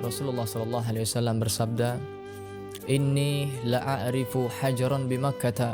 Rasulullah sallallahu alaihi wasallam bersabda, "Inni la'arifu hajaran bi Makkah."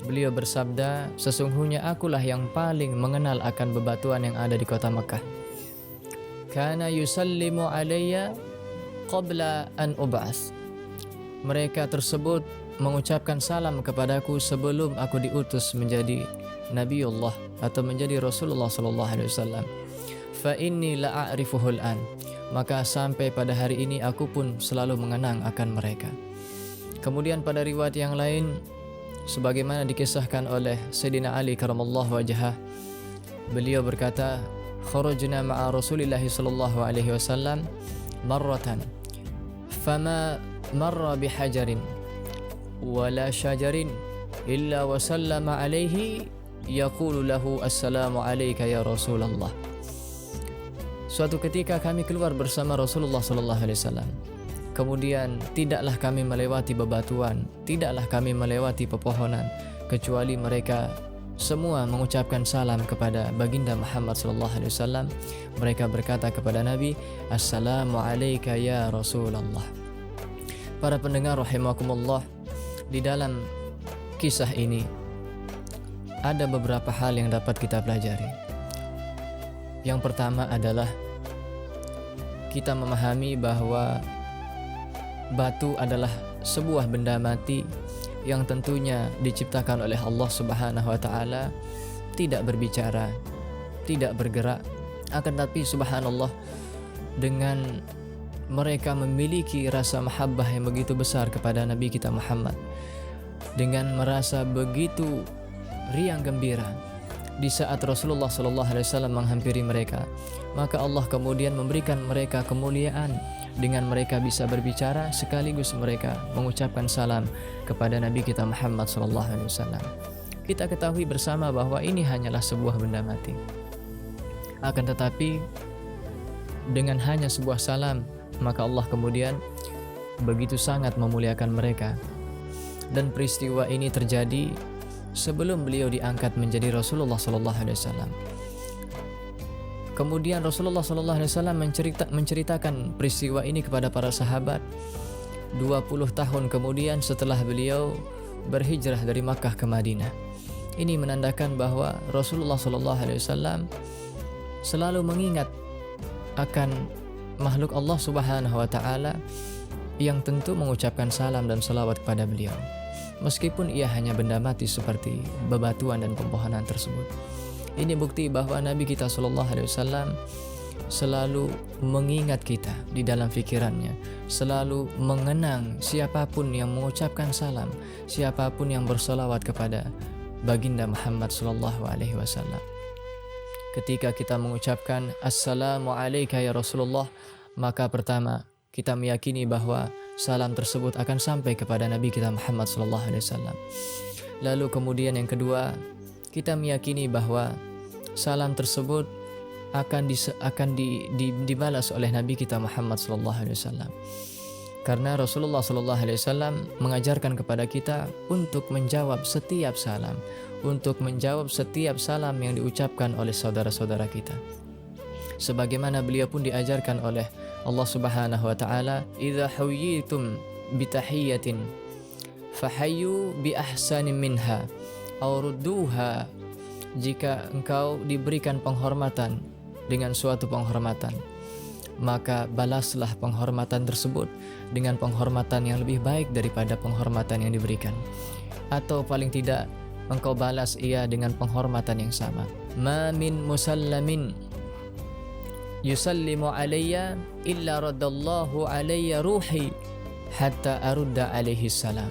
Beliau bersabda, sesungguhnya akulah yang paling mengenal akan bebatuan yang ada di kota Makkah. Kana yusallimu alayya qabla an ub'ats. Mereka tersebut mengucapkan salam kepadaku sebelum aku diutus menjadi Nabiullah atau menjadi Rasulullah sallallahu alaihi wasallam. Fa inni la'arifuhul an. Maka sampai pada hari ini aku pun selalu mengenang akan mereka. Kemudian pada riwayat yang lain, sebagaimana dikisahkan oleh Sayyidina Ali karamallahu wajhah, beliau berkata, "Kharajna ma'a Rasulillah sallallahu alaihi wasallam marratan, fama marra bihajarin wala syajarin illa wa sallama alaihi yaqulu lahu assalamu alayka ya Rasulullah." Suatu ketika kami keluar bersama Rasulullah sallallahu alaihi wasallam. Kemudian tidaklah kami melewati bebatuan, tidaklah kami melewati pepohonan, kecuali mereka semua mengucapkan salam kepada baginda Muhammad sallallahu alaihi wasallam. Mereka berkata kepada Nabi, "Assalamu alayka ya Rasulullah." Para pendengar rahimakumullah, di dalam kisah ini ada beberapa hal yang dapat kita pelajari. Yang pertama adalah kita memahami bahwa batu adalah sebuah benda mati yang tentunya diciptakan oleh Allah Subhanahu wa taala, tidak berbicara, tidak bergerak, akan tapi subhanallah dengan mereka memiliki rasa mahabbah yang begitu besar kepada Nabi kita Muhammad, dengan merasa begitu riang gembira di saat Rasulullah sallallahu alaihi wasallam menghampiri mereka, maka Allah kemudian memberikan mereka kemuliaan dengan mereka bisa berbicara sekaligus mereka mengucapkan salam kepada Nabi kita Muhammad sallallahu alaihi wasallam. Kita ketahui bersama bahwa ini hanyalah sebuah benda mati. Akan tetapi dengan hanya sebuah salam, maka Allah kemudian begitu sangat memuliakan mereka. Dan peristiwa ini terjadi sebelum beliau diangkat menjadi Rasulullah sallallahu alaihi wasallam. Kemudian Rasulullah sallallahu alaihi wasallam menceritakan peristiwa ini kepada para sahabat 20 tahun kemudian setelah beliau berhijrah dari Makkah ke Madinah. Ini menandakan bahwa Rasulullah sallallahu alaihi wasallam selalu mengingat akan makhluk Allah Subhanahu wa taala yang tentu mengucapkan salam dan salawat kepada beliau, meskipun ia hanya benda mati seperti bebatuan dan pepohonan tersebut. Ini bukti bahwa Nabi kita sallallahu alaihi wasallam selalu mengingat kita di dalam fikirannya, selalu mengenang siapapun yang mengucapkan salam, siapapun yang bersalawat kepada baginda Muhammad sallallahu alaihi wasallam. Ketika kita mengucapkan assalamu alayka ya Rasulullah, maka pertama kita meyakini bahwa salam tersebut akan sampai kepada Nabi kita Muhammad sallallahu alaihi wasallam. Lalu kemudian yang kedua, kita meyakini bahwa salam tersebut akan dibalas oleh Nabi kita Muhammad sallallahu alaihi wasallam. Karena Rasulullah sallallahu alaihi wasallam mengajarkan kepada kita untuk menjawab setiap salam, untuk menjawab setiap salam yang diucapkan oleh saudara-saudara kita. Sebagaimana beliau pun diajarkan oleh Allah Subhanahu wa taala, "Idza huyyitum bitahiyyatin fahayyu bi ahsani minha aw rudduha." Jika engkau diberikan penghormatan dengan suatu penghormatan, maka balaslah penghormatan tersebut dengan penghormatan yang lebih baik daripada penghormatan yang diberikan, atau paling tidak engkau balas ia dengan penghormatan yang sama. Ma min musallamin yusallimu alayya illa raddallahu alayya ruhi hatta arudda alaihi salam.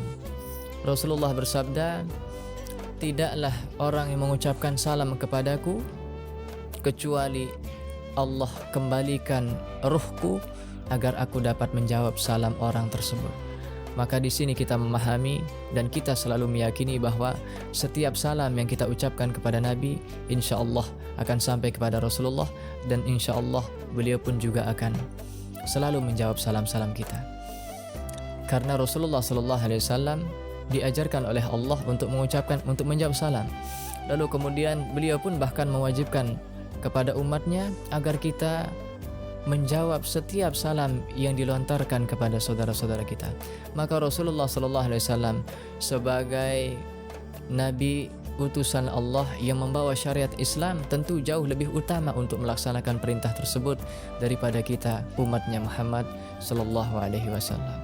Rasulullah bersabda, tidaklah orang yang mengucapkan salam kepadaku kecuali Allah kembalikan ruhku agar aku dapat menjawab salam orang tersebut. Maka di sini kita memahami dan kita selalu meyakini bahwa setiap salam yang kita ucapkan kepada Nabi, insya Allah akan sampai kepada Rasulullah, dan insya Allah beliau pun juga akan selalu menjawab salam-salam kita. Karena Rasulullah Sallallahu Alaihi Wasallam diajarkan oleh Allah untuk menjawab salam. Lalu kemudian beliau pun bahkan mewajibkan kepada umatnya agar kita menjawab setiap salam yang dilontarkan kepada saudara-saudara kita. Maka Rasulullah SAW sebagai Nabi utusan Allah yang membawa syariat Islam tentu jauh lebih utama untuk melaksanakan perintah tersebut daripada kita umatnya Muhammad sallallahu alaihi wasallam.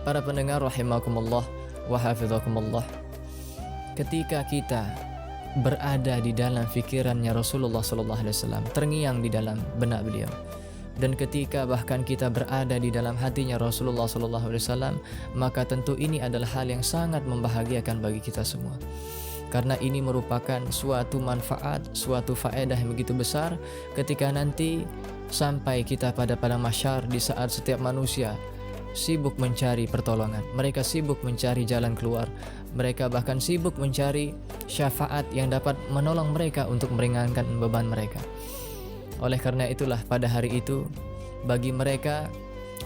Para pendengar rahimakumullah wa hafizakumullah, ketika kita berada di dalam fikirannya Rasulullah sallallahu alaihi wasallam, terngiang di dalam benak beliau, dan ketika bahkan kita berada di dalam hatinya Rasulullah sallallahu alaihi wasallam, maka tentu ini adalah hal yang sangat membahagiakan bagi kita semua. Karena ini merupakan suatu manfaat, suatu faedah yang begitu besar ketika nanti sampai kita pada padang mahsyar, di saat setiap manusia sibuk mencari pertolongan, mereka sibuk mencari jalan keluar, mereka bahkan sibuk mencari syafaat yang dapat menolong mereka untuk meringankan beban mereka. Oleh karena itulah pada hari itu, bagi mereka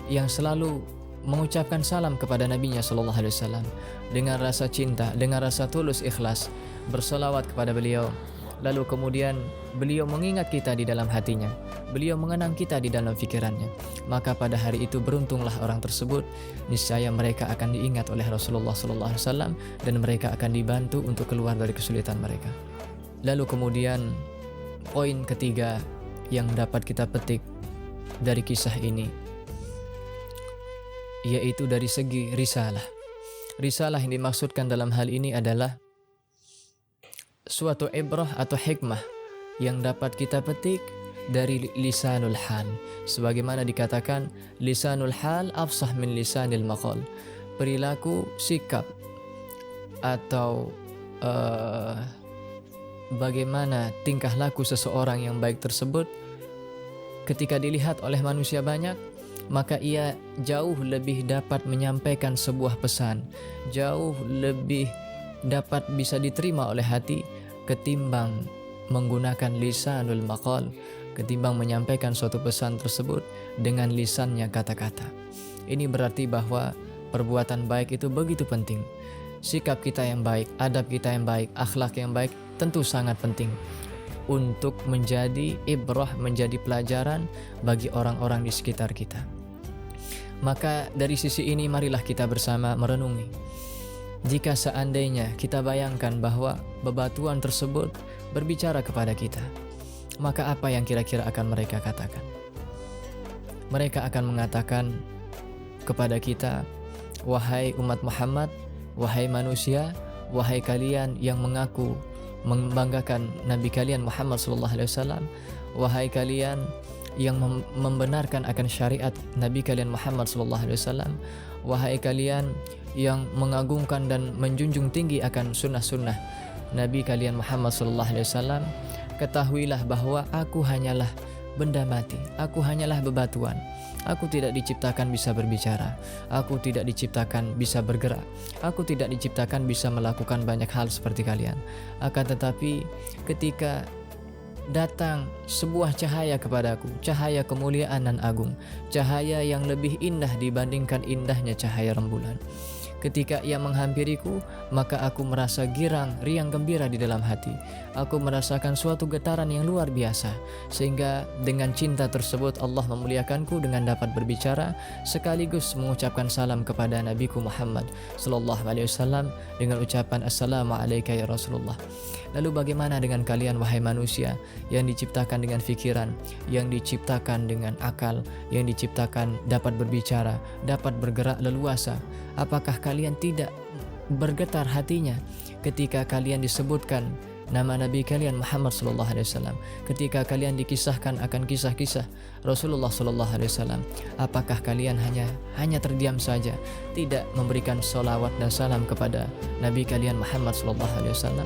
yang selalu mengucapkan salam kepada Nabi-Nya sallallahu alaihi wasallam dengan rasa cinta, dengan rasa tulus ikhlas, bersolawat kepada beliau, lalu kemudian beliau mengingat kita di dalam hatinya, beliau mengenang kita di dalam fikirannya, maka pada hari itu beruntunglah orang tersebut. Niscaya mereka akan diingat oleh Rasulullah sallallahu alaihi wasallam dan mereka akan dibantu untuk keluar dari kesulitan mereka. Lalu kemudian poin ketiga yang dapat kita petik dari kisah ini, yaitu dari segi risalah. Risalah yang dimaksudkan dalam hal ini adalah suatu ibrah atau hikmah yang dapat kita petik dari lisanul hal. Sebagaimana dikatakan, lisanul hal afsah min lisanil maqal. Perilaku, sikap, atau bagaimana tingkah laku seseorang yang baik tersebut ketika dilihat oleh manusia banyak, maka ia jauh lebih dapat menyampaikan sebuah pesan, jauh lebih dapat bisa diterima oleh hati ketimbang menggunakan lisanul maqal, ketimbang menyampaikan suatu pesan tersebut dengan lisannya kata-kata. Ini berarti bahwa perbuatan baik itu begitu penting. Sikap kita yang baik, adab kita yang baik, akhlak yang baik tentu sangat penting untuk menjadi ibrah, menjadi pelajaran bagi orang-orang di sekitar kita. Maka dari sisi ini marilah kita bersama merenungi. Jika seandainya kita bayangkan bahwa bebatuan tersebut berbicara kepada kita, maka apa yang kira-kira akan mereka katakan? Mereka akan mengatakan kepada kita, wahai umat Muhammad, wahai manusia, wahai kalian yang mengaku membanggakan Nabi kalian Muhammad sallallahu alaihi wasallam, wahai kalian yang membenarkan akan syariat Nabi kalian Muhammad sallallahu alaihi wasallam, wahai kalian yang mengagungkan dan menjunjung tinggi akan sunnah-sunnah Nabi kalian Muhammad sallallahu alaihi wasallam, ketahuilah bahwa aku hanyalah benda mati, aku hanyalah bebatuan. Aku tidak diciptakan bisa berbicara, aku tidak diciptakan bisa bergerak, aku tidak diciptakan bisa melakukan banyak hal seperti kalian. Akan tetapi ketika datang sebuah cahaya kepadaku, cahaya kemuliaan dan agung, cahaya yang lebih indah dibandingkan indahnya cahaya rembulan, ketika ia menghampiriku, maka aku merasa girang, riang gembira di dalam hati. Aku merasakan suatu getaran yang luar biasa, sehingga dengan cinta tersebut Allah memuliakanku dengan dapat berbicara sekaligus mengucapkan salam kepada Nabiku Muhammad sallallahu alaihi wasallam dengan ucapan assalamu alayka ya Rasulullah. Lalu bagaimana dengan kalian wahai manusia yang diciptakan dengan fikiran, yang diciptakan dengan akal, yang diciptakan dapat berbicara, dapat bergerak leluasa? Apakah kalian tidak bergetar hatinya ketika kalian disebutkan nama Nabi kalian Muhammad sallallahu alaihi wasallam, ketika kalian dikisahkan akan kisah-kisah Rasulullah sallallahu alaihi wasallam? Apakah kalian hanya terdiam saja, tidak memberikan salawat dan salam kepada Nabi kalian Muhammad sallallahu alaihi wasallam?